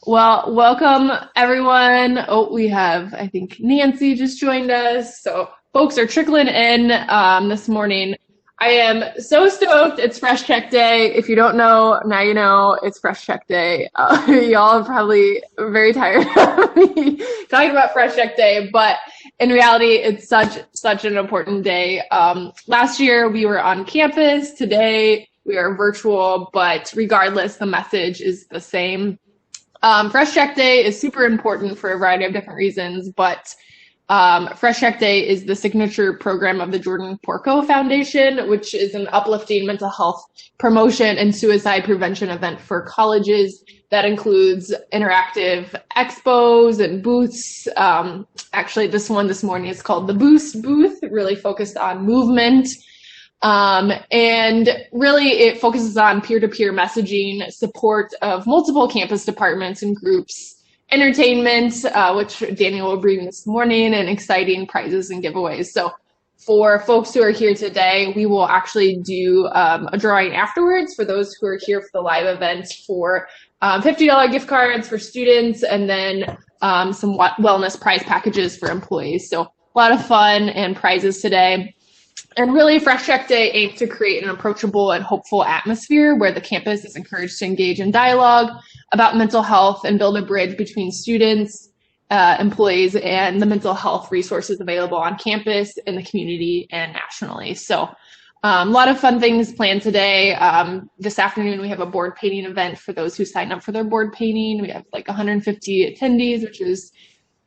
Well, welcome everyone. Oh, we have, I think Nancy just joined us. So folks are trickling in this morning. I am so stoked. It's Fresh Check Day. If you don't know, now you know it's Fresh Check Day. Y'all are probably very tired of me talking about Fresh Check Day, but in reality, it's such an important day. Last year we were on campus. Today we are virtual, but regardless, the message is the same. Fresh Check Day is super important for a variety of different reasons, but Fresh Check Day is the signature program of the Jordan Porco Foundation, which is an uplifting mental health promotion and suicide prevention event for colleges that includes interactive expos and booths. Actually, this one this morning is called the Boost Booth, really focused on movement. And really it focuses on peer-to-peer messaging, support of multiple campus departments and groups, entertainment, which Daniel will bring this morning, and exciting prizes and giveaways. So for folks who are here today, we will actually do a drawing afterwards for those who are here for the live event for $50 gift cards for students, and then some wellness prize packages for employees. So a lot of fun and prizes today. And really, Fresh Check Day aims to create an approachable and hopeful atmosphere where the campus is encouraged to engage in dialogue about mental health and build a bridge between students, employees, and the mental health resources available on campus, in the community, and nationally. So a lot of fun things planned today. This afternoon, we have a board painting event for those who sign up for their board painting. We have like 150 attendees, which is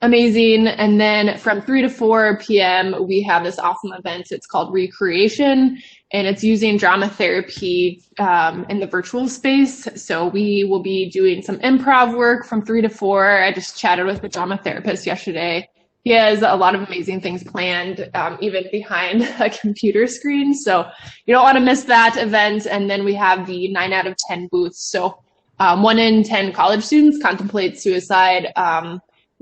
amazing. And then from 3 to 4 p.m., we have this awesome event. It's called Recreation, and it's using drama therapy in the virtual space. So we will be doing some improv work from 3 to 4. I just chatted with the drama therapist yesterday. He has a lot of amazing things planned, even behind a computer screen. So you don't want to miss that event. And then we have the 9 out of 10 booths. So 1 in 10 college students contemplate suicide.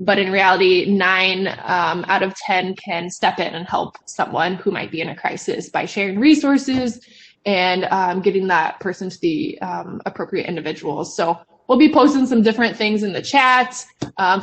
But in reality, 9 out of 10 can step in and help someone who might be in a crisis by sharing resources and getting that person to the appropriate individuals. So we'll be posting some different things in the chat.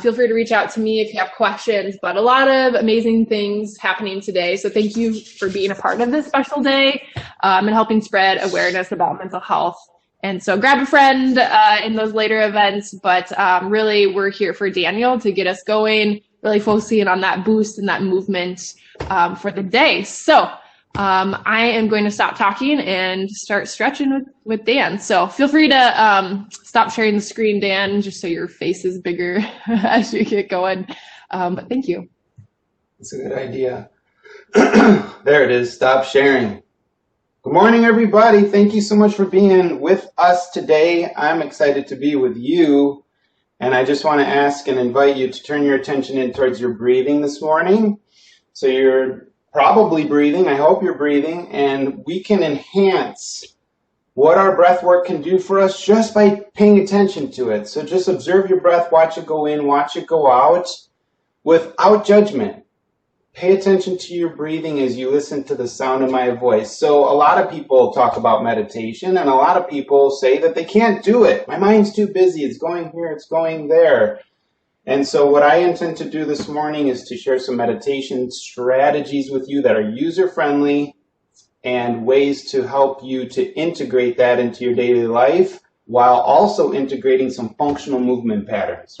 Feel free to reach out to me if you have questions, but a lot of amazing things happening today. So thank you for being a part of this special day and helping spread awareness about mental health. And so grab a friend in those later events, but really we're here for Daniel to get us going, really focusing on that boost and that movement for the day. So I am going to stop talking and start stretching with Dan. So feel free to stop sharing the screen, Dan, just so your face is bigger as you get going. But thank you. That's a good idea. There it is. Stop sharing. Good morning, everybody. Thank you so much for being with us today. I'm excited to be with you, and I just want to ask and invite you to turn your attention in towards your breathing this morning. So you're probably breathing. I hope you're breathing, and we can enhance what our breath work can do for us just by paying attention to it. So just observe your breath, watch it go in, watch it go out without judgment. Pay attention to your breathing as you listen to the sound of my voice. So a lot of people talk about meditation, and a lot of people say that they can't do it. My mind's too busy. It's going here, it's going there. And so what I intend to do this morning is to share some meditation strategies with you that are user-friendly and ways to help you to integrate that into your daily life while also integrating some functional movement patterns.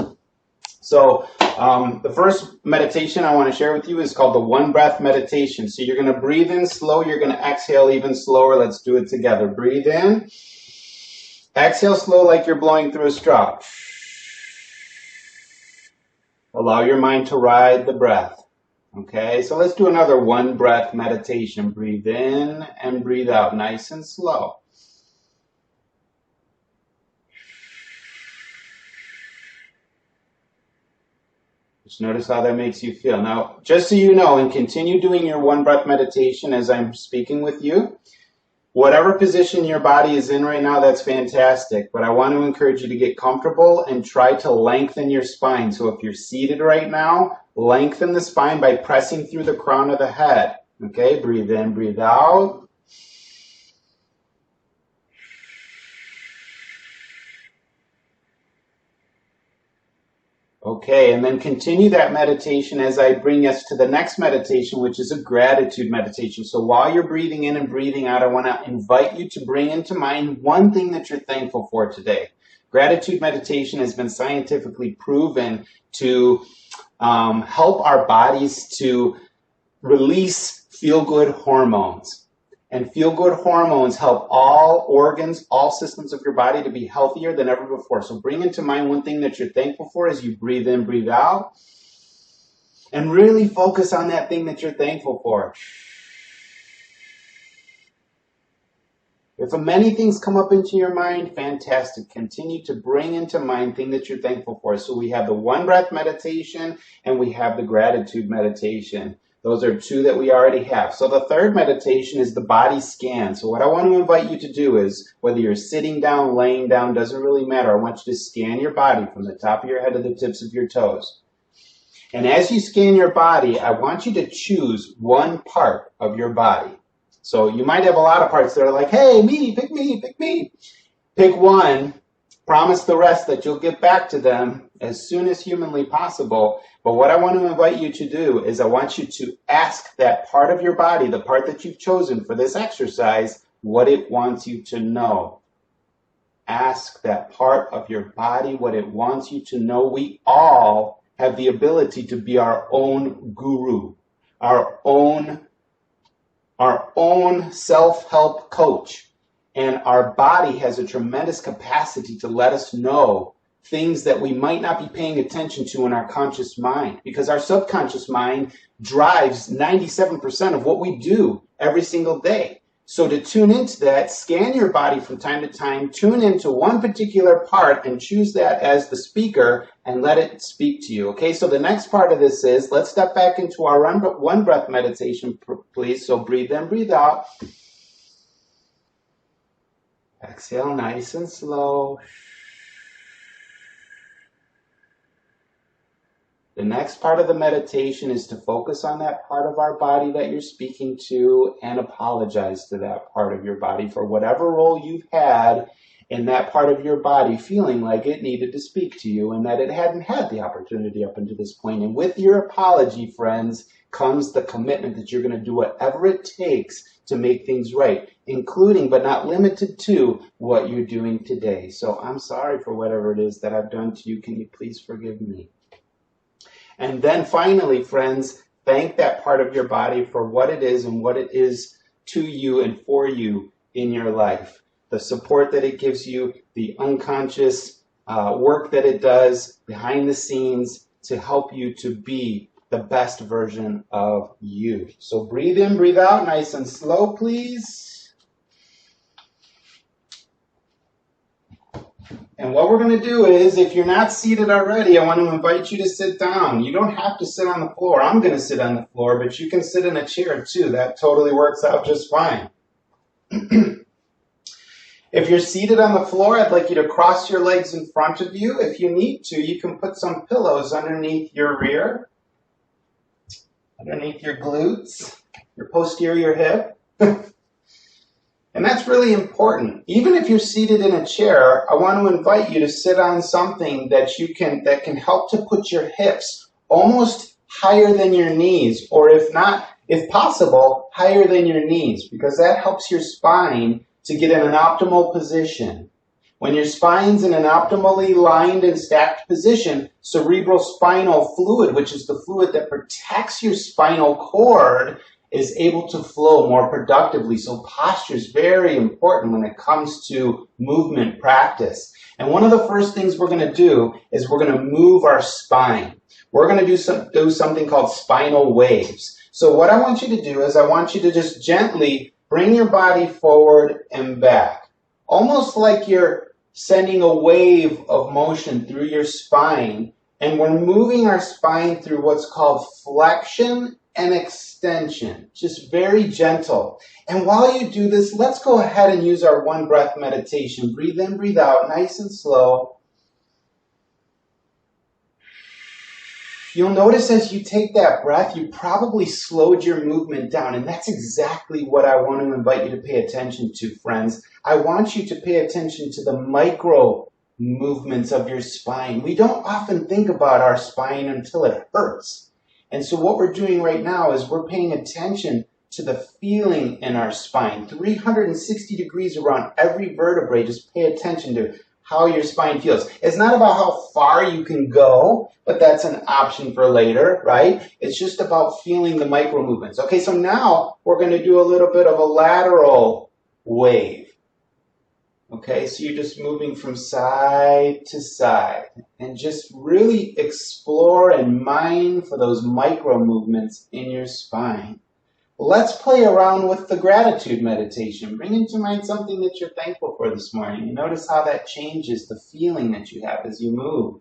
So the first meditation I want to share with you is called the one breath meditation. So you're going to breathe in slow. You're going to exhale even slower. Let's do it together. Breathe in. Exhale slow like you're blowing through a straw. Allow your mind to ride the breath. Okay, so let's do another one breath meditation. Breathe in and breathe out nice and slow. Just notice how that makes you feel. Now, just so you know, and continue doing your one breath meditation as I'm speaking with you, whatever position your body is in right now, that's fantastic. But I want to encourage you to get comfortable and try to lengthen your spine. So if you're seated right now, lengthen the spine by pressing through the crown of the head. Okay, breathe in, breathe out. Okay, and then continue that meditation as I bring us to the next meditation, which is a gratitude meditation. So while you're breathing in and breathing out, I want to invite you to bring into mind one thing that you're thankful for today. Gratitude meditation has been scientifically proven to help our bodies to release feel-good hormones. And feel-good hormones help all organs, all systems of your body to be healthier than ever before. So bring into mind one thing that you're thankful for as you breathe in, breathe out. And really focus on that thing that you're thankful for. If many things come up into your mind, fantastic. Continue to bring into mind the thing that you're thankful for. So we have the one breath meditation and we have the gratitude meditation. Those are two that we already have. So the third meditation is the body scan. So what I want to invite you to do is, whether you're sitting down, laying down, doesn't really matter. I want you to scan your body from the top of your head to the tips of your toes. And as you scan your body, I want you to choose one part of your body. So you might have a lot of parts that are like, hey, me, pick me, pick me. Pick one. Promise the rest that you'll get back to them as soon as humanly possible. But what I want to invite you to do is I want you to ask that part of your body, the part that you've chosen for this exercise, what it wants you to know. Ask that part of your body what it wants you to know. We all have the ability to be our own guru, our own self-help coach. And our body has a tremendous capacity to let us know things that we might not be paying attention to in our conscious mind, because our subconscious mind drives 97% of what we do every single day. So to tune into that, scan your body from time to time, tune into one particular part and choose that as the speaker and let it speak to you. Okay, so the next part of this is, let's step back into our one breath meditation, please. So breathe in, breathe out. Exhale nice and slow. The next part of the meditation is to focus on that part of our body that you're speaking to and apologize to that part of your body for whatever role you've had in that part of your body feeling like it needed to speak to you and that it hadn't had the opportunity up until this point. And with your apology, friends, comes the commitment that you're going to do whatever it takes to make things right, including but not limited to what you're doing today. So I'm sorry for whatever it is that I've done to you. Can you please forgive me? And then finally, friends, thank that part of your body for what it is and what it is to you and for you in your life. The support that it gives you, the unconscious work that it does behind the scenes to help you to be the best version of you. So breathe in, breathe out, nice and slow, please. And what we're going to do is, if you're not seated already, I want to invite you to sit down. You don't have to sit on the floor. I'm going to sit on the floor, but you can sit in a chair too. That totally works out just fine. If you're seated on the floor, I'd like you to cross your legs in front of you. If you need to, you can put some pillows underneath your rear, underneath your glutes, your posterior hip. And that's really important. Even if you're seated in a chair, I want to invite you to sit on something that can help to put your hips almost higher than your knees, or if not, if possible, higher than your knees, because that helps your spine to get in an optimal position. When your spine's in an optimally lined and stacked position, cerebral spinal fluid, which is the fluid that protects your spinal cord, is able to flow more productively. So posture is very important when it comes to movement practice. And one of the first things we're going to do is we're going to move our spine. We're going to do something called spinal waves. So what I want you to do is I want you to just gently bring your body forward and back, almost like you're sending a wave of motion through your spine. And we're moving our spine through what's called flexion and extension, just very gentle. And while you do this, let's go ahead and use our one breath meditation. Breathe in, breathe out, nice and slow. You'll notice as you take that breath, you probably slowed your movement down, and that's exactly what I want to invite you to pay attention to, friends. I want you to pay attention to the micro movements of your spine. We don't often think about our spine until it hurts. And so what we're doing right now is we're paying attention to the feeling in our spine. 360 degrees around every vertebrae. Just pay attention to how your spine feels. It's not about how far you can go, but that's an option for later, right? It's just about feeling the micro movements. Okay, so now we're going to do a little bit of a lateral wave. Okay, so you're just moving from side to side and just really explore and mine for those micro movements in your spine. Let's play around with the gratitude meditation. Bring into mind something that you're thankful for this morning. And notice how that changes the feeling that you have as you move.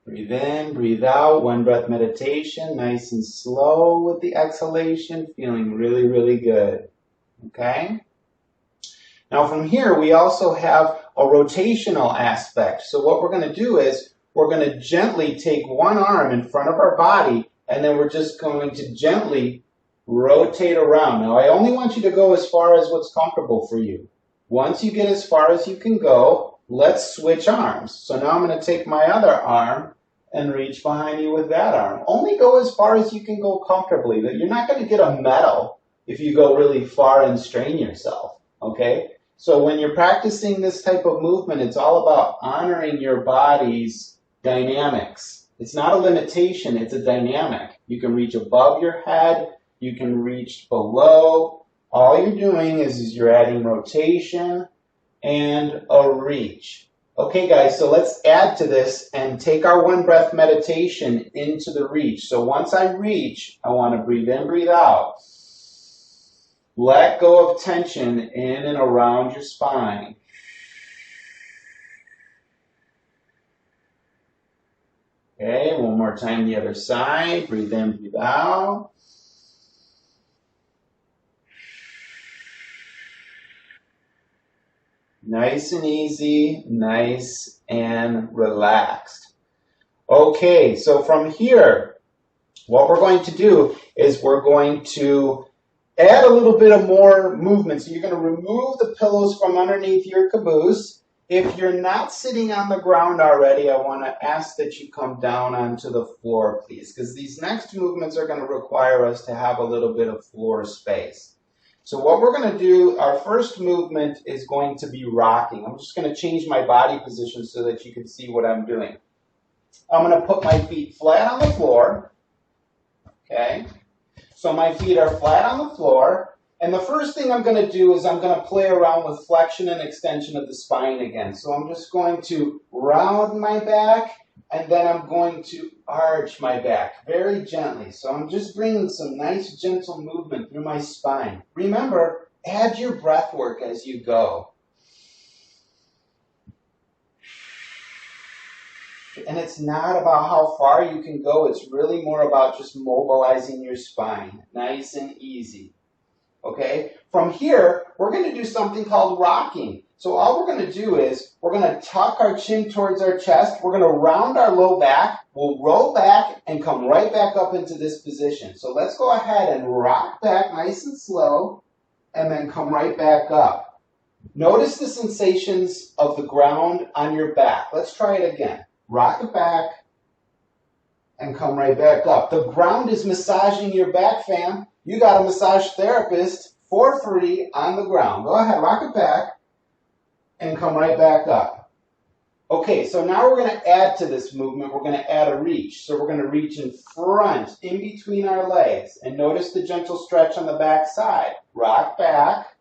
Breathe in, breathe out, one breath meditation, nice and slow with the exhalation, feeling really, really good. Okay? Now from here, we also have a rotational aspect. So what we're going to do is we're going to gently take one arm in front of our body, and then we're just going to gently rotate around. Now, I only want you to go as far as what's comfortable for you. Once you get as far as you can go, let's switch arms. So now I'm going to take my other arm and reach behind you with that arm. Only go as far as you can go comfortably. You're not going to get a medal if you go really far and strain yourself, okay? So when you're practicing this type of movement, it's all about honoring your body's dynamics. It's not a limitation, it's a dynamic. You can reach above your head, you can reach below. All you're doing is you're adding rotation and a reach. Okay guys, so let's add to this and take our one breath meditation into the reach. So once I reach, I want to breathe in, breathe out. Let go of tension in and around your spine. Okay, one more time the other side. Breathe in, breathe out. Nice and easy, nice and relaxed. Okay, so from here, what we're going to do is we're going to add a little bit of more movement. So you're going to remove the pillows from underneath your caboose. If you're not sitting on the ground already, I want to ask that you come down onto the floor, please, because these next movements are going to require us to have a little bit of floor space. So what we're going to do, our first movement is going to be rocking. I'm just going to change my body position so that you can see what I'm doing. I'm going to put my feet flat on the floor. Okay. So my feet are flat on the floor. And the first thing I'm going to do is I'm going to play around with flexion and extension of the spine again. So I'm just going to round my back, and then I'm going to arch my back very gently. So I'm just bringing some nice gentle movement through my spine. Remember, add your breath work as you go. And it's not about how far you can go. It's really more about just mobilizing your spine. Nice and easy. Okay? From here, we're going to do something called rocking. So all we're going to do is we're going to tuck our chin towards our chest. We're going to round our low back. We'll roll back and come right back up into this position. So let's go ahead and rock back nice and slow and then come right back up. Notice the sensations of the ground on your back. Let's try it again. Rock it back and come right back up. The ground is massaging your back, fam. You got a massage therapist for free on the ground. Go ahead, rock it back and come right back up. Okay, so now we're going to add to this movement. We're going to add a reach. So we're going to reach in front, in between our legs. And notice the gentle stretch on the back side. Rock back.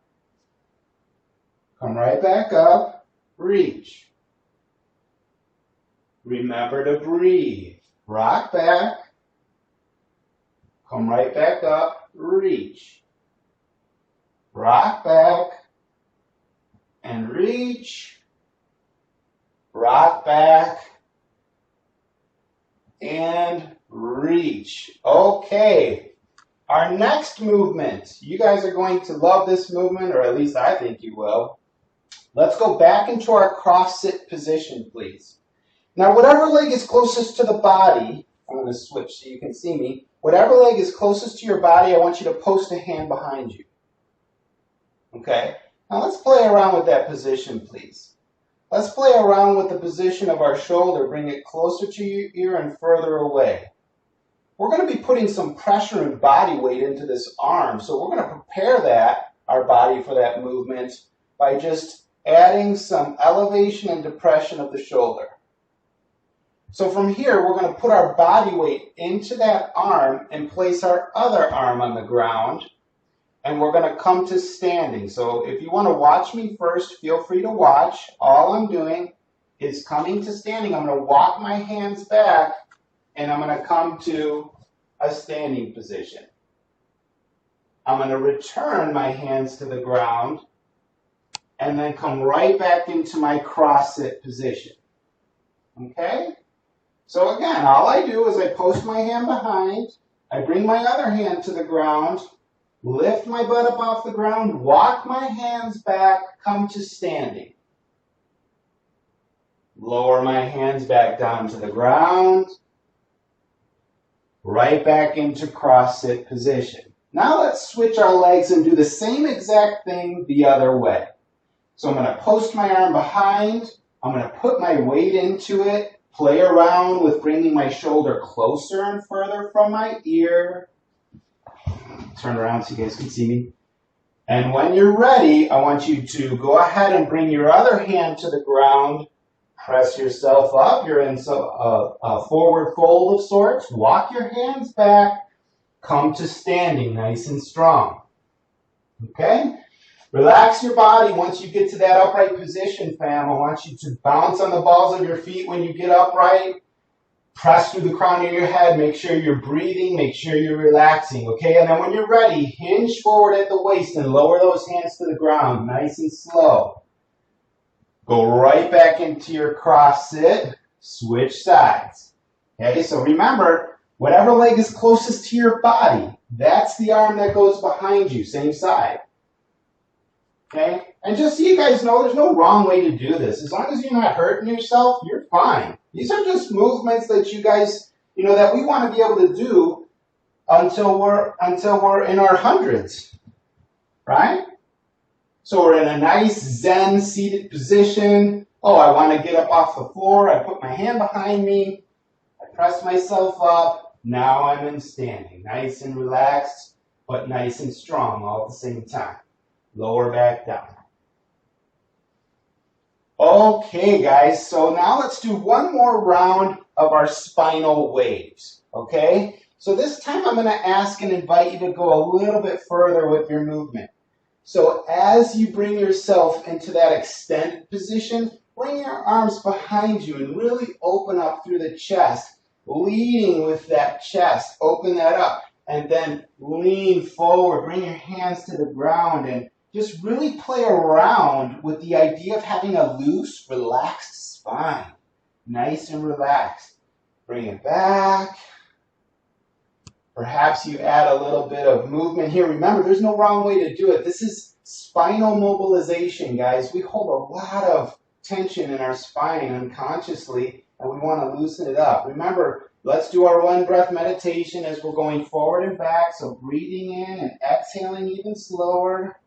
Come right back up. Reach. Remember to breathe. Rock back. Come right back up. Reach. Rock back. And reach. Rock back. And reach. Okay. Our next movement. You guys are going to love this movement, or at least I think you will. Let's go back into our cross-sit position, please. Now, whatever leg is closest to the body, I'm going to switch so you can see me. Whatever leg is closest to your body, I want you to post a hand behind you. Okay? Now, let's play around with that position, please. Let's play around with the position of our shoulder. Bring it closer to your ear and further away. We're going to be putting some pressure and body weight into this arm. So we're going to prepare our body for that movement by just adding some elevation and depression of the shoulder. So from here, we're going to put our body weight into that arm and place our other arm on the ground. And we're going to come to standing. So if you want to watch me first, feel free to watch. All I'm doing is coming to standing. I'm going to walk my hands back, and I'm going to come to a standing position. I'm going to return my hands to the ground, and then come right back into my cross-sit position. Okay? So again, all I do is I post my hand behind, I bring my other hand to the ground, lift my butt up off the ground, walk my hands back, come to standing. Lower my hands back down to the ground, right back into cross-sit position. Now let's switch our legs and do the same exact thing the other way. So I'm going to post my arm behind, I'm going to put my weight into it, play around with bringing my shoulder closer and further from my ear. Turn around so you guys can see me. And when you're ready, I want you to go ahead and bring your other hand to the ground. Press yourself up. You're in a forward fold of sorts. Walk your hands back. Come to standing nice and strong. Okay? Relax your body once you get to that upright position, fam. I want you to bounce on the balls of your feet when you get upright. Press through the crown of your head. Make sure you're breathing. Make sure you're relaxing. Okay? And then when you're ready, hinge forward at the waist and lower those hands to the ground. Nice and slow. Go right back into your cross sit. Switch sides. Okay? So remember, whatever leg is closest to your body, that's the arm that goes behind you. Same side. Okay? And just so you guys know, there's no wrong way to do this. As long as you're not hurting yourself, you're fine. These are just movements that you guys, that we want to be able to do until we're in our hundreds. Right? So we're in a nice Zen seated position. Oh, I want to get up off the floor. I put my hand behind me. I press myself up. Now I'm in standing. Nice and relaxed, but nice and strong all at the same time. Lower back down. Okay, guys, so now let's do one more round of our spinal waves, okay? So this time I'm going to ask and invite you to go a little bit further with your movement. So as you bring yourself into that extended position, bring your arms behind you and really open up through the chest, leading with that chest. Open that up, and then lean forward. Bring your hands to the ground and just really play around with the idea of having a loose, relaxed spine. Nice and relaxed. Bring it back. Perhaps you add a little bit of movement here. Remember, there's no wrong way to do it. This is spinal mobilization, guys. We hold a lot of tension in our spine unconsciously, and we want to loosen it up. Remember, let's do our one breath meditation as we're going forward and back. So breathing in and exhaling even slower.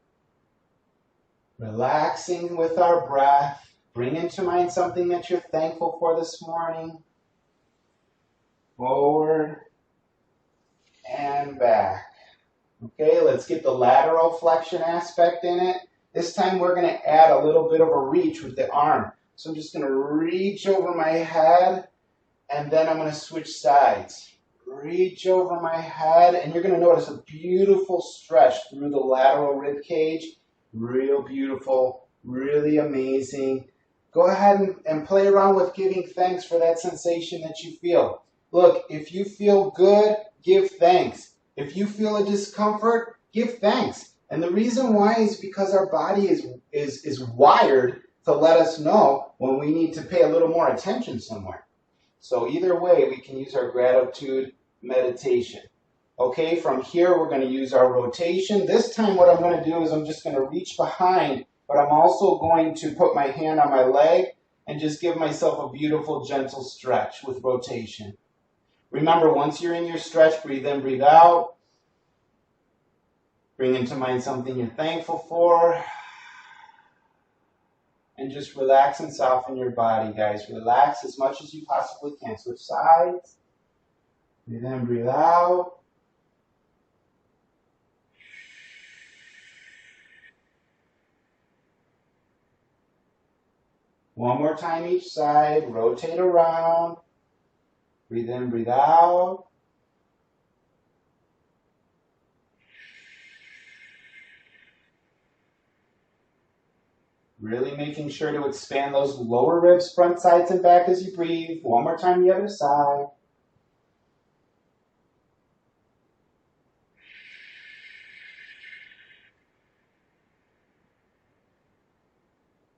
Relaxing with our breath. Bring into mind something that you're thankful for this morning. Forward and back. Okay, let's get the lateral flexion aspect in it. This time we're going to add a little bit of a reach with the arm. So I'm just going to reach over my head, and then I'm going to switch sides. Reach over my head, and you're going to notice a beautiful stretch through the lateral rib cage. Real beautiful, really amazing. Go ahead and play around with giving thanks for that sensation that you feel. Look, if you feel good, give thanks. If you feel a discomfort, give thanks. And the reason why is because our body is wired to let us know when we need to pay a little more attention somewhere. So either way, we can use our gratitude meditation. Okay, from here we're going to use our rotation. This time what I'm going to do is I'm just going to reach behind, but I'm also going to put my hand on my leg and just give myself a beautiful gentle stretch with rotation. Remember, once you're in your stretch, breathe in, breathe out. Bring into mind something you're thankful for. and just relax and soften your body, guys. Relax as much as you possibly can. Switch sides. Breathe in, breathe out. One more time each side. Rotate around. Breathe in, breathe out. Really making sure to expand those lower ribs, front, sides, and back as you breathe. One more time the other side.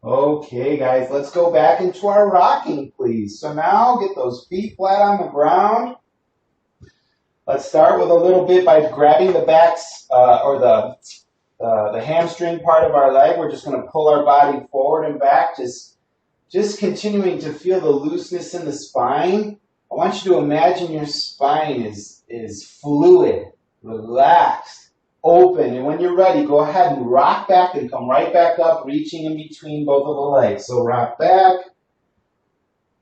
Okay, guys, let's go back into our rocking, please. So now get those feet flat on the ground. Let's start with a little bit by grabbing the backs or the hamstring part of our leg. We're just going to pull our body forward and back, just continuing to feel the looseness in the spine. I want you to imagine your spine is fluid, relaxed, open. And when you're ready, go ahead and rock back and come right back up, reaching in between both of the legs. So rock back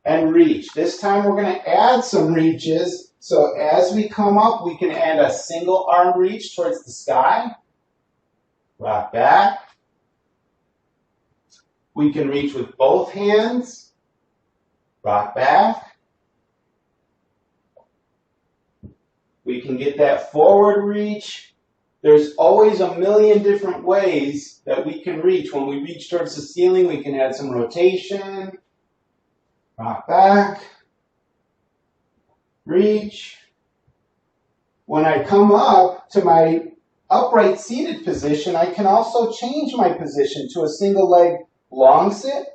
and reach. This time we're going to add some reaches. So as we come up, we can add a single arm reach towards the sky. Rock back. We can reach with both hands. Rock back. We can get that forward reach. There's always a million different ways that we can reach. When we reach towards the ceiling, we can add some rotation. Rock back. Reach. When I come up to my upright seated position, I can also change my position to a single leg long sit,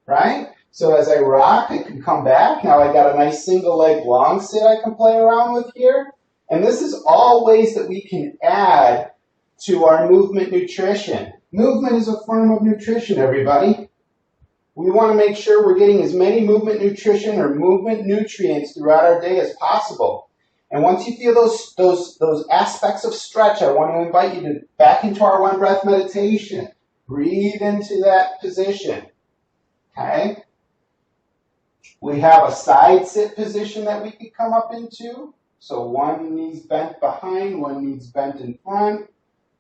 right? So as I rock, I can come back. Now I got a nice single leg long sit I can play around with here. And this is all ways that we can add to our movement nutrition. Movement is a form of nutrition, everybody. We want to make sure we're getting as many movement nutrition or movement nutrients throughout our day as possible. And once you feel those aspects of stretch, I want to invite you to back into our one breath meditation. Breathe into that position. Okay? We have a side sit position that we could come up into. So one knee's bent behind, one knee's bent in front.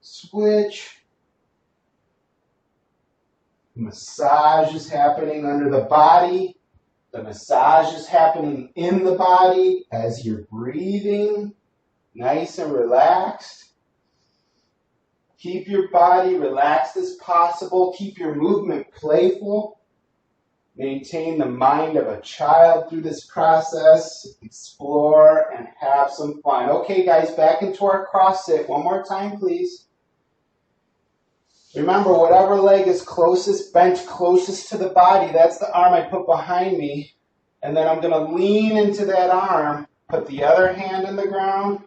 Switch. Massage is happening under the body. The massage is happening in the body as you're breathing, nice and relaxed. Keep your body relaxed as possible. Keep your movement playful. Maintain the mind of a child through this process. Explore and have some fun. Okay, guys, back into our cross sit. One more time, please. Remember, whatever leg is closest, bent closest to the body, that's the arm I put behind me. And then I'm going to lean into that arm, put the other hand in the ground,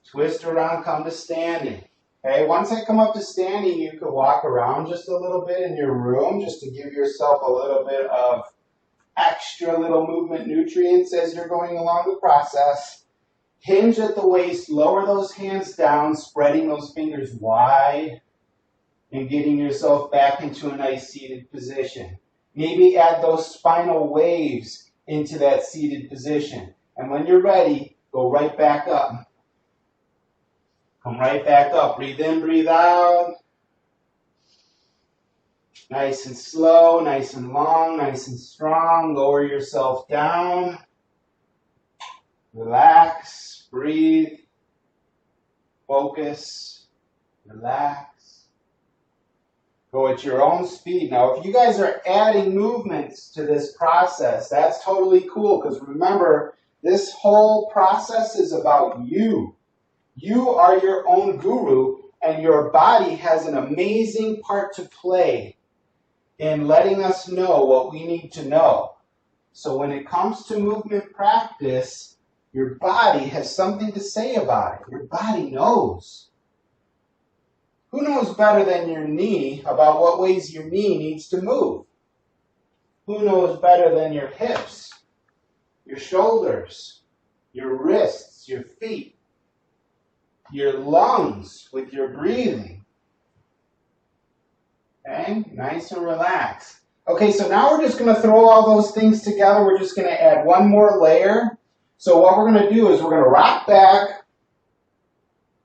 twist around, come to standing. Okay, once I come up to standing, you could walk around just a little bit in your room just to give yourself a little bit of extra little movement nutrients as you're going along the process. Hinge at the waist, lower those hands down, spreading those fingers wide and getting yourself back into a nice seated position. Maybe add those spinal waves into that seated position. And when you're ready, go right back up. Come right back up. Breathe in, breathe out. Nice and slow, nice and long, nice and strong. Lower yourself down. Relax, breathe, focus, relax. Go at your own speed. Now, if you guys are adding movements to this process, that's totally cool, because remember, this whole process is about you. You are your own guru, and your body has an amazing part to play in letting us know what we need to know. So when it comes to movement practice, your body has something to say about it. Your body knows. Who knows better than your knee about what ways your knee needs to move? Who knows better than your hips, your shoulders, your wrists, your feet, your lungs with your breathing? Okay, nice and relaxed. Okay, so now we're just going to throw all those things together. We're just going to add one more layer. So what we're going to do is we're going to rock back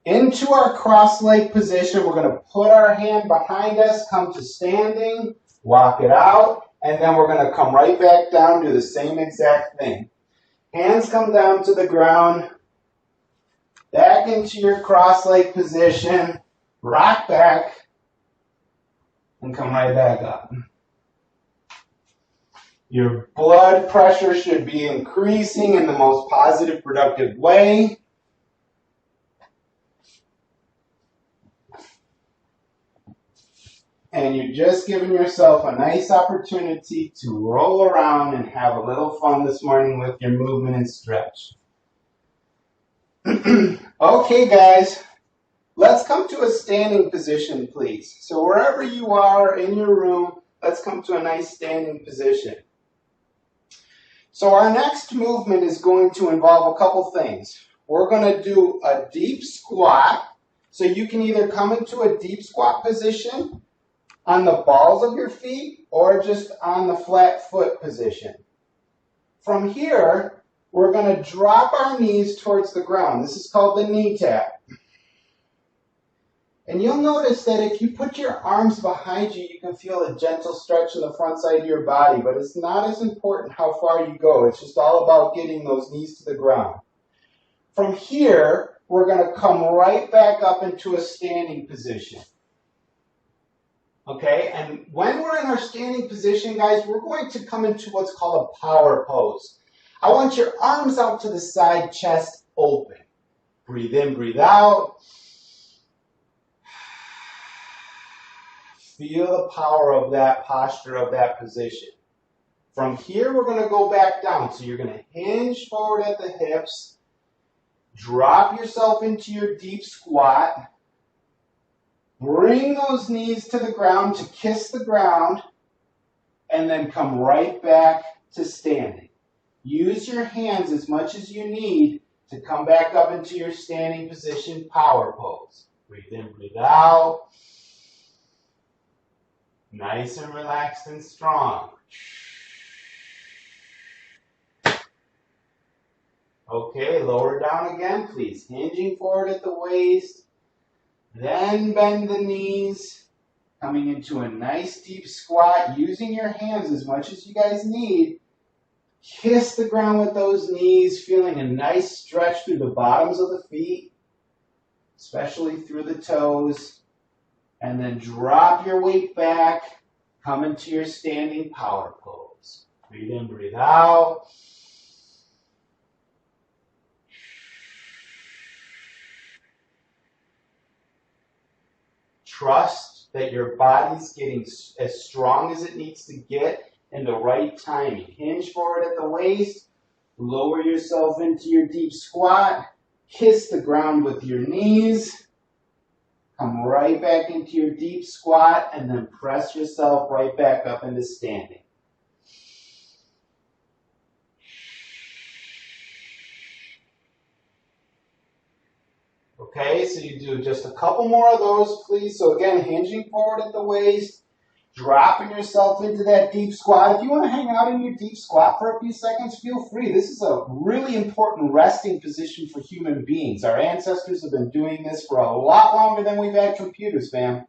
into our cross-leg position. We're going to put our hand behind us, come to standing, walk it out, and then we're going to come right back down, do the same exact thing. Hands come down to the ground, back into your cross-leg position, rock back, and come right back up. Your blood pressure should be increasing in the most positive, productive way. And you're just giving yourself a nice opportunity to roll around and have a little fun this morning with your movement and stretch. Okay, guys, let's come to a standing position, please. So wherever you are in your room, let's come to a nice standing position. So our next movement is going to involve a couple things. We're going to do a deep squat. So you can either come into a deep squat position on the balls of your feet or just on the flat foot position. From here, we're going to drop our knees towards the ground. This is called the knee tap. And you'll notice that if you put your arms behind you, you can feel a gentle stretch in the front side of your body, but it's not as important how far you go. It's just all about getting those knees to the ground. From here, we're going to come right back up into a standing position. Okay, and when we're in our standing position, guys, we're going to come into what's called a power pose. I want your arms out to the side, chest open. Breathe in, breathe out. Feel the power of that posture, of that position. From here, we're going to go back down. So you're going to hinge forward at the hips, drop yourself into your deep squat, bring those knees to the ground to kiss the ground, and then come right back to standing. Use your hands as much as you need to come back up into your standing position, power pose. Breathe in, breathe out. Nice and relaxed and strong. Okay, lower down again, please. Hinging forward at the waist. Then bend the knees. Coming into a nice deep squat. Using your hands as much as you guys need. Kiss the ground with those knees. Feeling a nice stretch through the bottoms of the feet. Especially through the toes. And then drop your weight back. Come into your standing power pose. Breathe in, breathe out. Trust that your body's getting as strong as it needs to get in the right timing. Hinge forward at the waist. Lower yourself into your deep squat. Kiss the ground with your knees. Come right back into your deep squat and then press yourself right back up into standing. Okay, so you do just a couple more of those, please. So again, hinging forward at the waist, dropping yourself into that deep squat. If you want to hang out in your deep squat for a few seconds, feel free. This is a really important resting position for human beings. Our ancestors have been doing this for a lot longer than we've had computers, fam.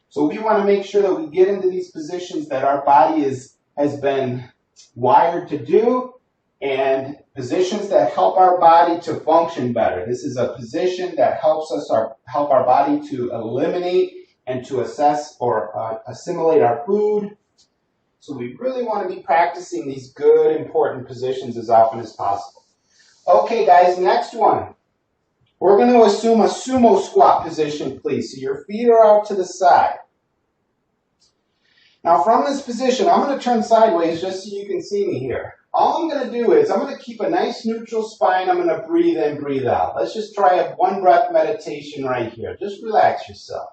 So we want to make sure that we get into these positions that our body has been wired to do, and positions that help our body to function better. This is a position that help our body to eliminate and to assess or assimilate our food. So we really want to be practicing these good, important positions as often as possible. Okay, guys, next one. We're going to assume a sumo squat position, please. So your feet are out to the side. Now from this position, I'm going to turn sideways just so you can see me here. All I'm going to do is I'm going to keep a nice neutral spine. I'm going to breathe in, breathe out. Let's just try a one breath meditation right here. Just relax yourself.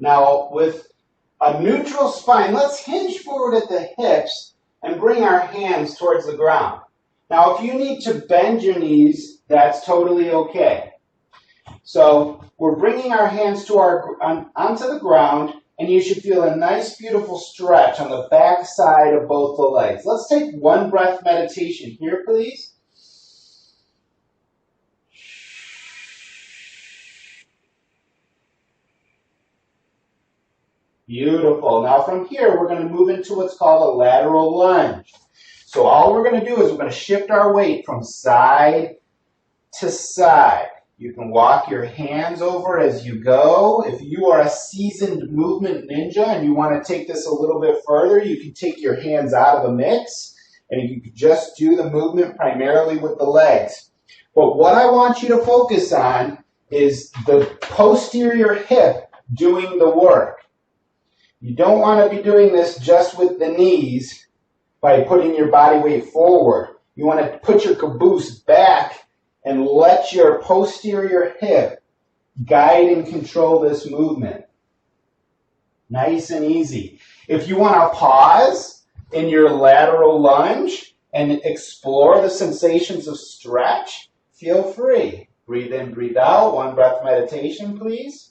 Now, with a neutral spine, let's hinge forward at the hips and bring our hands towards the ground. Now, if you need to bend your knees, that's totally okay. So we're bringing our hands to onto the ground, and you should feel a nice, beautiful stretch on the back side of both the legs. Let's take one breath meditation here, please. Beautiful. Now from here, we're going to move into what's called a lateral lunge. So all we're going to do is we're going to shift our weight from side to side. You can walk your hands over as you go. If you are a seasoned movement ninja and you want to take this a little bit further, you can take your hands out of the mix and you can just do the movement primarily with the legs. But what I want you to focus on is the posterior hip doing the work. You don't want to be doing this just with the knees by putting your body weight forward. You want to put your caboose back and let your posterior hip guide and control this movement. Nice and easy. If you want to pause in your lateral lunge and explore the sensations of stretch, feel free. Breathe in, breathe out. One breath meditation, please.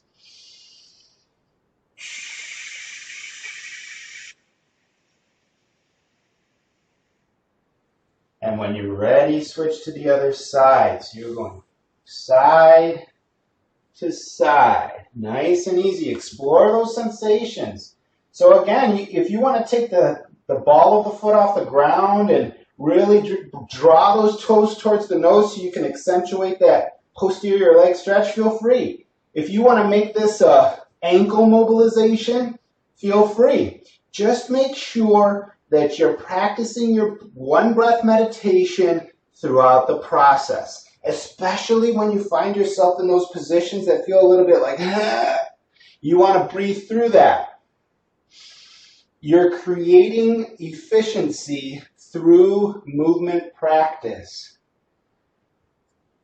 And when you're ready, switch to the other side. So you're going side to side. Nice and easy. Explore those sensations. So again, if you want to take the ball of the foot off the ground and really draw those toes towards the nose so you can accentuate that posterior leg stretch, feel free. If you want to make this ankle mobilization, feel free. Just make sure that you're practicing your one breath meditation throughout the process, especially when you find yourself in those positions that feel a little bit like, you want to breathe through that. You're creating efficiency through movement practice.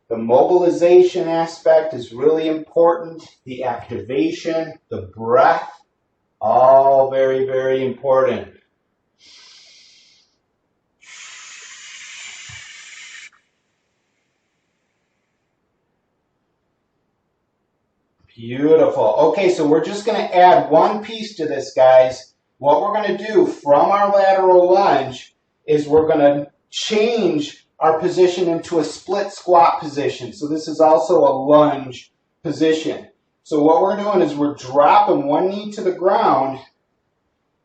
The mobilization aspect is really important. The activation, the breath, all very, very important. Beautiful. Okay, so we're just going to add one piece to this, guys. What we're going to do from our lateral lunge is we're going to change our position into a split squat position. So this is also a lunge position. So what we're doing is we're dropping one knee to the ground,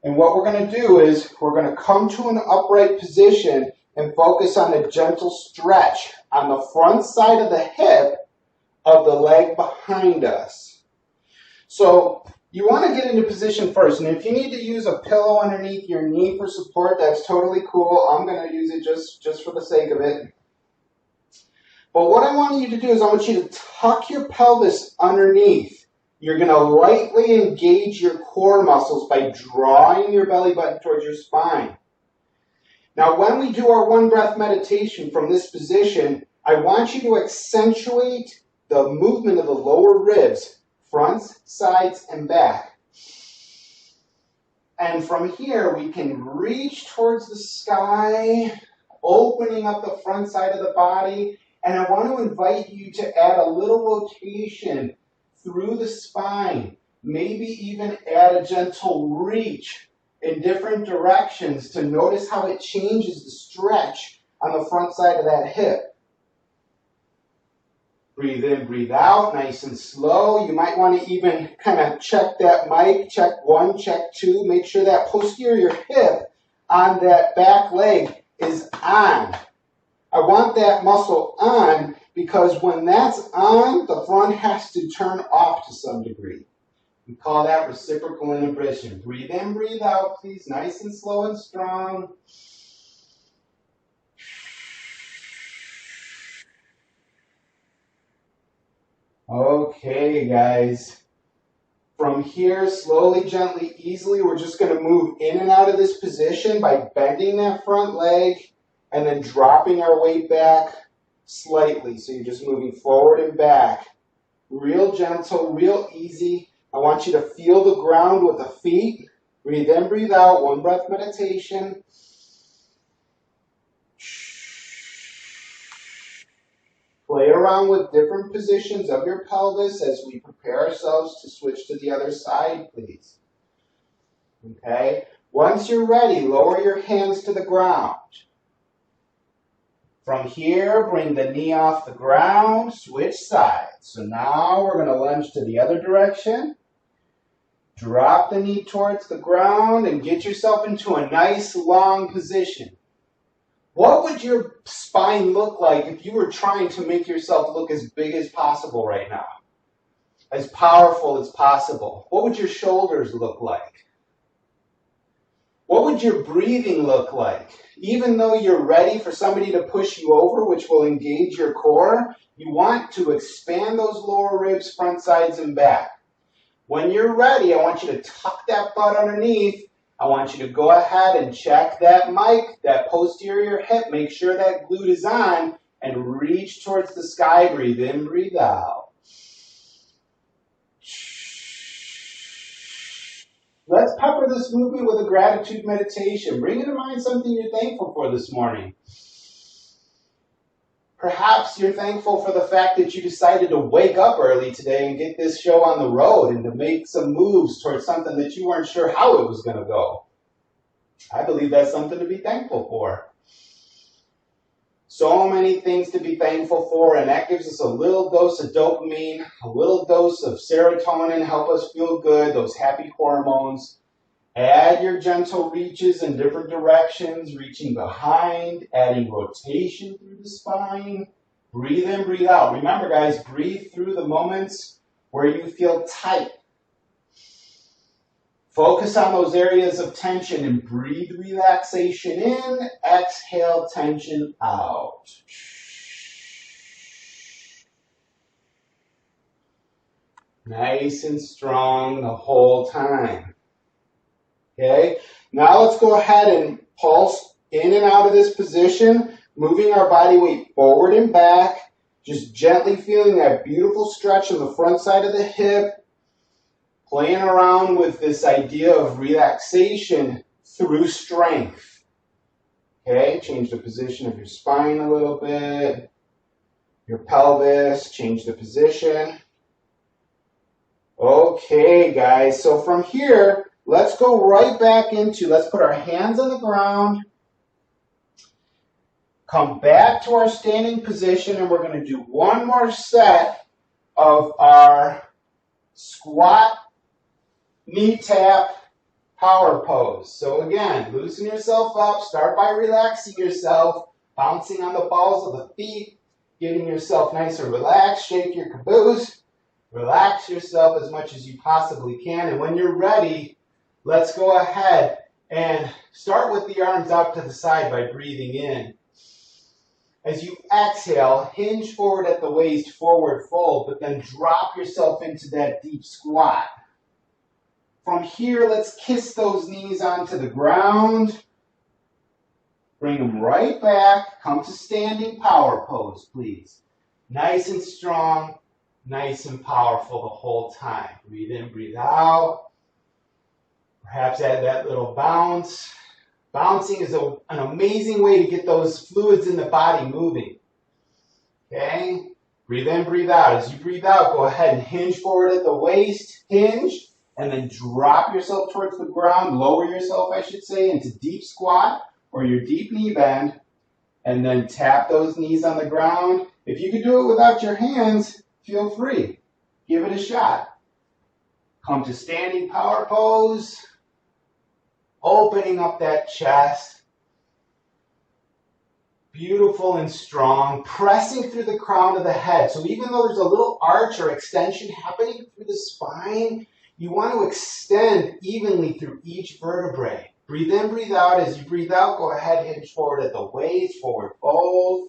and what we're going to do is we're going to come to an upright position and focus on a gentle stretch on the front side of the hip of the leg behind us. So you want to get into position first, and if you need to use a pillow underneath your knee for support, that's totally cool. I'm going to use it just for the sake of it. But what I want you to do is I want you to tuck your pelvis underneath. You're going to lightly engage your core muscles by drawing your belly button towards your spine. Now, when we do our one breath meditation from this position, I want you to accentuate the movement of the lower ribs, fronts, sides, and back. And from here, we can reach towards the sky, opening up the front side of the body. And I want to invite you to add a little rotation through the spine, maybe even add a gentle reach in different directions to notice how it changes the stretch on the front side of that hip. Breathe in, breathe out, nice and slow. You might want to even kind of check that mic, check 1, check 2. Make sure that posterior hip on that back leg is on. I want that muscle on because when that's on, the front has to turn off to some degree. We call that reciprocal inhibition. Breathe in, breathe out, please. Nice and slow and strong. Okay, guys. From here, slowly, gently, easily, we're just going to move in and out of this position by bending that front leg and then dropping our weight back slightly. So you're just moving forward and back. Real gentle, real easy. I want you to feel the ground with the feet. Breathe in, breathe out. One breath meditation. Play around with different positions of your pelvis as we prepare ourselves to switch to the other side, please. Okay? Once you're ready, lower your hands to the ground. From here, bring the knee off the ground, switch sides. So now we're going to lunge to the other direction. Drop the knee towards the ground and get yourself into a nice long position. What would your spine look like if you were trying to make yourself look as big as possible right now? As powerful as possible? What would your shoulders look like? What would your breathing look like? Even though you're ready for somebody to push you over, which will engage your core, you want to expand those lower ribs, front, sides, and back. When you're ready, I want you to tuck that butt underneath. I want you to go ahead and check that mic, that posterior hip. Make sure that glute is on and reach towards the sky. Breathe in, breathe out. Let's pepper this movement with a gratitude meditation. Bring into mind something you're thankful for this morning. Perhaps you're thankful for the fact that you decided to wake up early today and get this show on the road and to make some moves towards something that you weren't sure how it was going to go. I believe that's something to be thankful for. So many things to be thankful for, and that gives us a little dose of dopamine, a little dose of serotonin, help us feel good, those happy hormones. Add your gentle reaches in different directions, reaching behind, adding rotation through the spine. Breathe in, breathe out. Remember, guys, breathe through the moments where you feel tight. Focus on those areas of tension and breathe relaxation in, exhale tension out. Nice and strong the whole time. Okay, now let's go ahead and pulse in and out of this position, moving our body weight forward and back, just gently feeling that beautiful stretch on the front side of the hip, playing around with this idea of relaxation through strength. Okay, change the position of your spine a little bit, your pelvis, change the position. Okay, guys, so from here, let's go right back into, let's put our hands on the ground, come back to our standing position, and we're going to do one more set of our squat, knee tap, power pose. So again, loosen yourself up, start by relaxing yourself, bouncing on the balls of the feet, getting yourself nice and relaxed, shake your caboose, relax yourself as much as you possibly can, and when you're ready, let's go ahead and start with the arms out to the side by breathing in. As you exhale, hinge forward at the waist, forward fold, but then drop yourself into that deep squat. From here, let's kiss those knees onto the ground. Bring them right back. Come to standing power pose, please. Nice and strong, nice and powerful the whole time. Breathe in, breathe out. Perhaps add that little bounce. Bouncing is an amazing way to get those fluids in the body moving. Okay? Breathe in, breathe out. As you breathe out, go ahead and hinge forward at the waist. Hinge. And then drop yourself towards the ground. Lower yourself, I should say, into deep squat or your deep knee bend. And then tap those knees on the ground. If you can do it without your hands, feel free. Give it a shot. Come to standing power pose. Opening up that chest. Beautiful and strong. Pressing through the crown of the head. So even though there's a little arch or extension happening through the spine, you want to extend evenly through each vertebrae. Breathe in, breathe out. As you breathe out, go ahead, hinge forward at the waist, forward fold.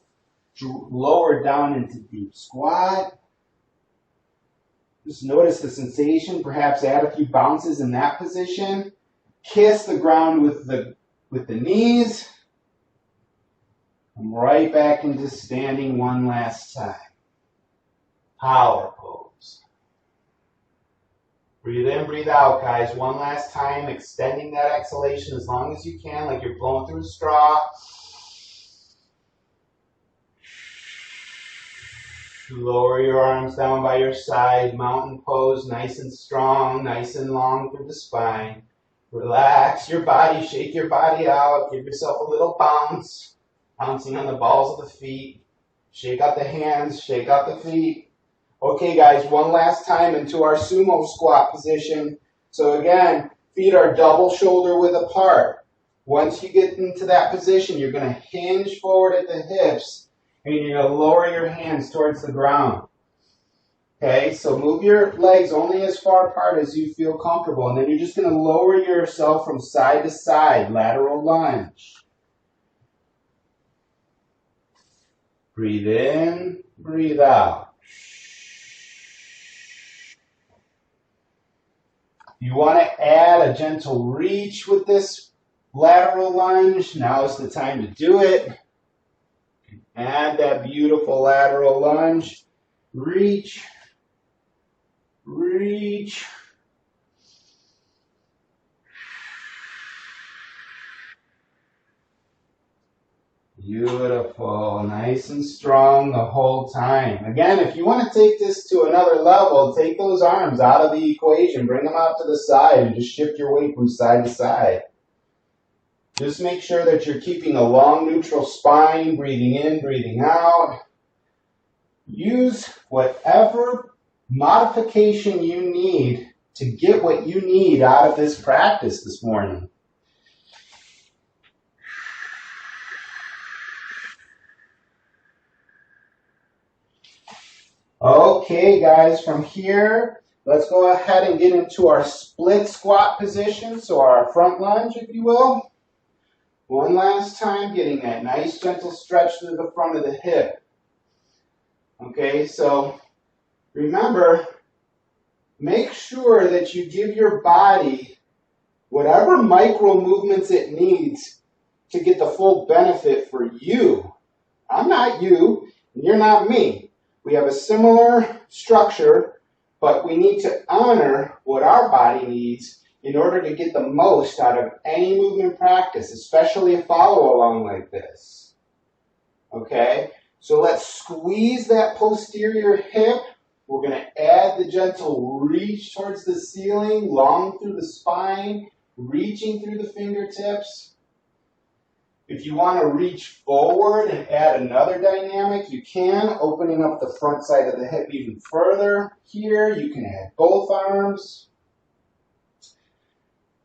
Lower down into deep squat. Just notice the sensation. Perhaps add a few bounces in that position. Kiss the ground with the knees. Come right back into standing one last time. Power pose. Breathe in, breathe out, guys. One last time, extending that exhalation as long as you can, like you're blowing through a straw. Lower your arms down by your side. Mountain pose, nice and strong, nice and long through the spine. Relax your body, shake your body out. Give yourself a little bounce. Bouncing on the balls of the feet. Shake out the hands, shake out the feet. Okay, guys, one last time into our sumo squat position. So again, feet are double shoulder width apart. Once you get into that position, you're going to hinge forward at the hips, and you're going to lower your hands towards the ground. Okay, so move your legs only as far apart as you feel comfortable, and then you're just going to lower yourself from side to side, lateral lunge. Breathe in, breathe out. You want to add a gentle reach with this lateral lunge. Now is the time to do it. Add that beautiful lateral lunge. Reach, reach. Beautiful, nice and strong the whole time. Again, if you want to take this to another level, take those arms out of the equation, bring them out to the side, and just shift your weight from side to side. Just make sure that you're keeping a long neutral spine, breathing in, breathing out. Use whatever modification you need to get what you need out of this practice this morning. Okay, guys, from here, let's go ahead and get into our split squat position, so our front lunge, if you will. One last time, getting that nice gentle stretch through the front of the hip. Okay, so remember, make sure that you give your body whatever micro movements it needs to get the full benefit for you. I'm not you, and you're not me. We have a similar structure, but we need to honor what our body needs in order to get the most out of any movement practice, especially a follow along like this. Okay, so let's squeeze that posterior hip. We're going to add the gentle reach towards the ceiling, long through the spine, reaching through the fingertips. If you want to reach forward and add another dynamic, you can, opening up the front side of the hip even further. Here, you can add both arms.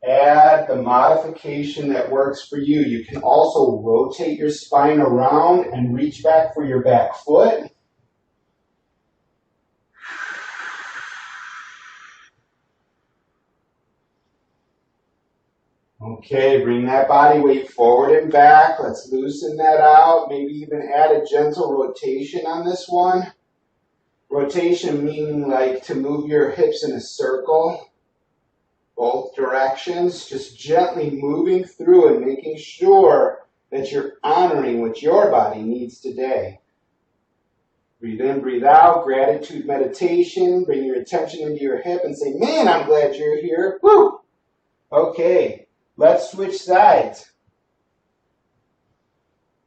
Add the modification that works for you. You can also rotate your spine around and reach back for your back foot. Okay, bring that body weight forward and back. Let's loosen that out. Maybe even add a gentle rotation on this one. Rotation meaning like to move your hips in a circle, both directions. Just gently moving through and making sure that you're honoring what your body needs today. Breathe in, breathe out. Gratitude meditation. Bring your attention into your hip and say, man, I'm glad you're here. Woo! Okay. Let's switch sides.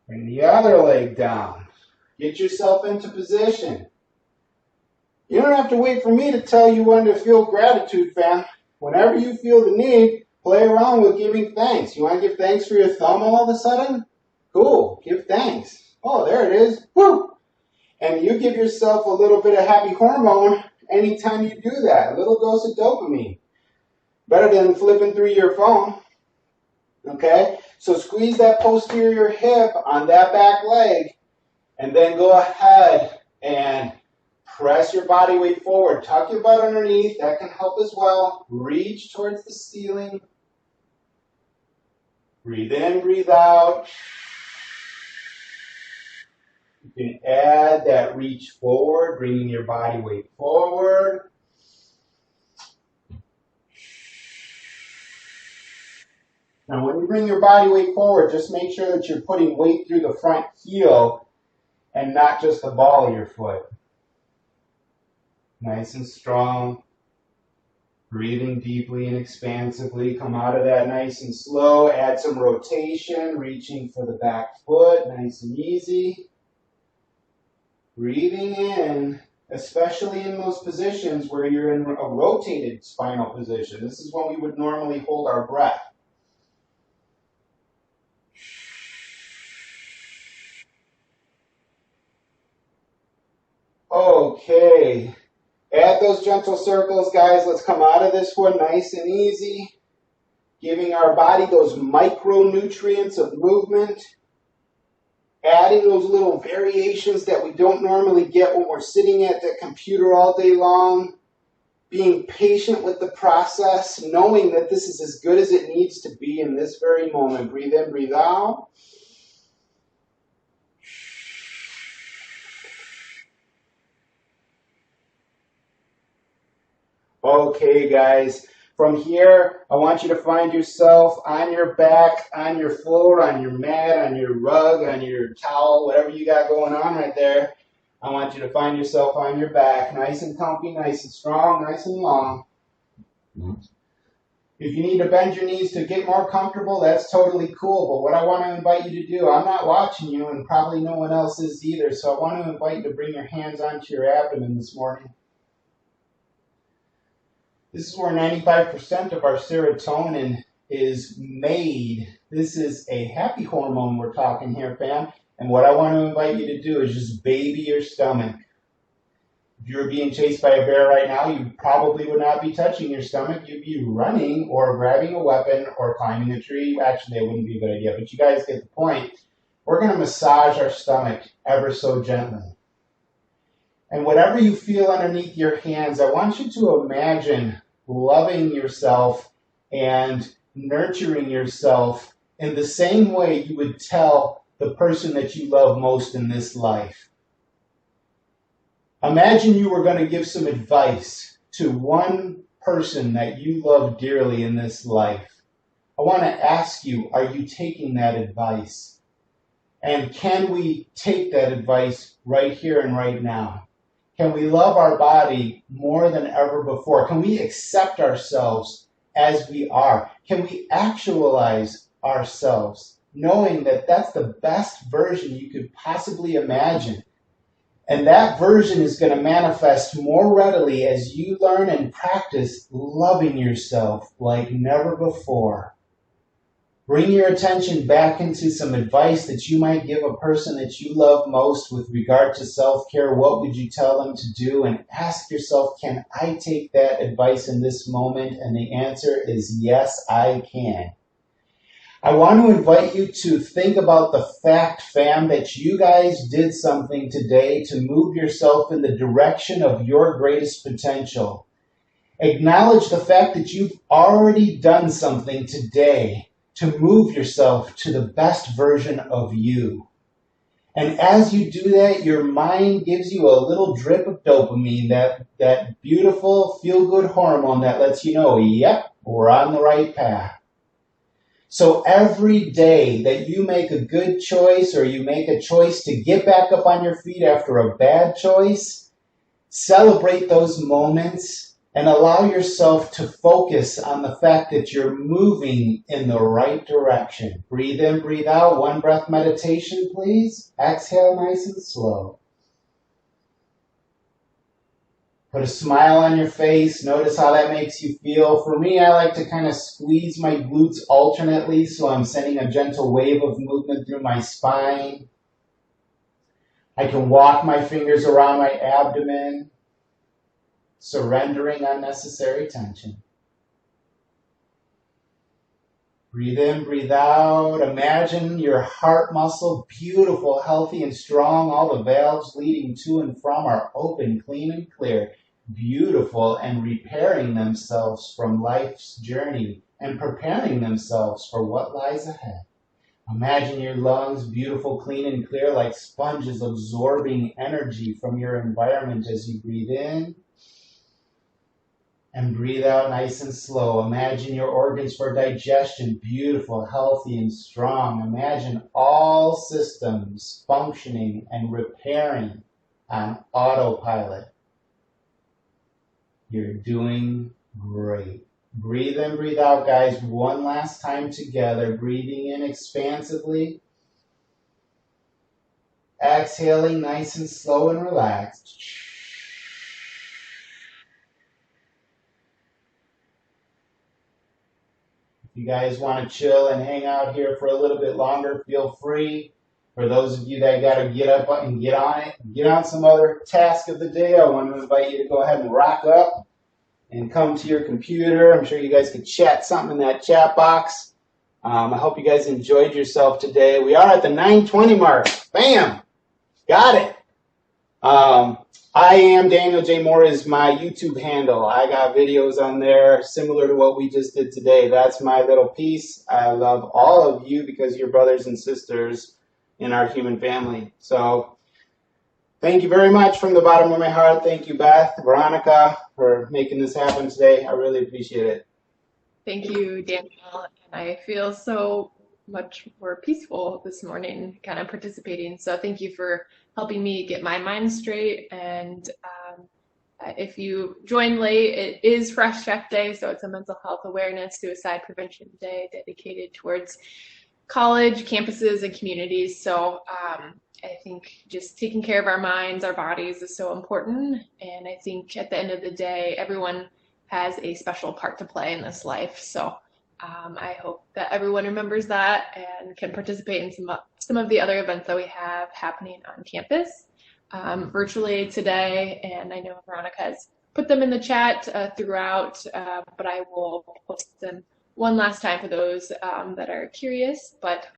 Bring the other leg down. Get yourself into position. You don't have to wait for me to tell you when to feel gratitude, fam. Whenever you feel the need, play around with giving thanks. You want to give thanks for your thumb all of a sudden? Cool. Give thanks. Oh, there it is. Woo! And you give yourself a little bit of happy hormone anytime you do that. A little dose of dopamine. Better than flipping through your phone. Okay, so squeeze that posterior hip on that back leg, and then go ahead and press your body weight forward. Tuck your butt underneath. That can help as well. Reach towards the ceiling. Breathe in, breathe out. You can add that reach forward, bringing your body weight forward. Now, when you bring your body weight forward, just make sure that you're putting weight through the front heel and not just the ball of your foot. Nice and strong. Breathing deeply and expansively. Come out of that nice and slow. Add some rotation, reaching for the back foot. Nice and easy. Breathing in, especially in those positions where you're in a rotated spinal position. This is when we would normally hold our breath. Okay. Add those gentle circles, guys. Let's come out of this one nice and easy. Giving our body those micronutrients of movement. Adding those little variations that we don't normally get when we're sitting at the computer all day long. Being patient with the process, knowing that this is as good as it needs to be in this very moment. Breathe in, breathe out. Okay, guys. From here, I want you to find yourself on your back, on your floor, on your mat, on your rug, on your towel, whatever you got going on right there. I want you to find yourself on your back, nice and comfy, nice and strong, nice and long. If you need to bend your knees to get more comfortable, that's totally cool. But what I want to invite you to do, I'm not watching you, and probably no one else is either, so I want to invite you to bring your hands onto your abdomen this morning. This is where 95% of our serotonin is made. This is a happy hormone we're talking here, fam. And what I want to invite you to do is just baby your stomach. If you were being chased by a bear right now, you probably would not be touching your stomach. You'd be running or grabbing a weapon or climbing a tree. Actually, that wouldn't be a good idea, but you guys get the point. We're going to massage our stomach ever so gently. And whatever you feel underneath your hands, I want you to imagine loving yourself and nurturing yourself in the same way you would tell the person that you love most in this life. Imagine you were going to give some advice to one person that you love dearly in this life. I want to ask you, are you taking that advice? And can we take that advice right here and right now? Can we love our body more than ever before? Can we accept ourselves as we are? Can we actualize ourselves, knowing that that's the best version you could possibly imagine? And that version is going to manifest more readily as you learn and practice loving yourself like never before. Bring your attention back into some advice that you might give a person that you love most with regard to self-care. What would you tell them to do? And ask yourself, can I take that advice in this moment? And the answer is yes, I can. I want to invite you to think about the fact, fam, that you guys did something today to move yourself in the direction of your greatest potential. Acknowledge the fact that you've already done something today to move yourself to the best version of you. And as you do that, your mind gives you a little drip of dopamine, that beautiful feel-good hormone that lets you know, yep, we're on the right path. So every day that you make a good choice or you make a choice to get back up on your feet after a bad choice, celebrate those moments and allow yourself to focus on the fact that you're moving in the right direction. Breathe in, breathe out. One breath meditation, please. Exhale nice and slow. Put a smile on your face. Notice how that makes you feel. For me, I like to kind of squeeze my glutes alternately, so I'm sending a gentle wave of movement through my spine. I can walk my fingers around my abdomen, surrendering unnecessary tension. Breathe in, breathe out. Imagine your heart muscle, beautiful, healthy, and strong. All the valves leading to and from are open, clean, and clear. Beautiful, and repairing themselves from life's journey and preparing themselves for what lies ahead. Imagine your lungs beautiful, clean, and clear like sponges absorbing energy from your environment as you breathe in. And breathe out nice and slow. Imagine your organs for digestion, beautiful, healthy, and strong. Imagine all systems functioning and repairing on autopilot. You're doing great. Breathe in, breathe out, guys. One last time together. Breathing in expansively. Exhaling nice and slow and relaxed. If you guys want to chill and hang out here for a little bit longer, feel free. For those of you that got to get up and get on it, get on some other task of the day, I want to invite you to go ahead and rock up and come to your computer. I'm sure you guys could chat something in that chat box. I hope you guys enjoyed yourself today. We are at the 9:20 mark. Bam! Got it. I am Daniel J. Moore is my YouTube handle. I got videos on there similar to what we just did today. That's my little piece. I love all of you because you're brothers and sisters in our human family. So thank you very much from the bottom of my heart. Thank you, Beth, Veronica, for making this happen today. I really appreciate it. Thank you, Daniel. And I feel so much more peaceful this morning kind of participating. So thank you for helping me get my mind straight. And if you join late, it is Fresh Check Day. So it's a mental health awareness, suicide prevention day dedicated towards college, campuses, and communities. So I think just taking care of our minds, our bodies is so important. And I think at the end of the day, everyone has a special part to play in this life. So I hope that everyone remembers that and can participate in some of the other events that we have happening on campus virtually today. And I know Veronica has put them in the chat throughout, but I will post them one last time for those that are curious. But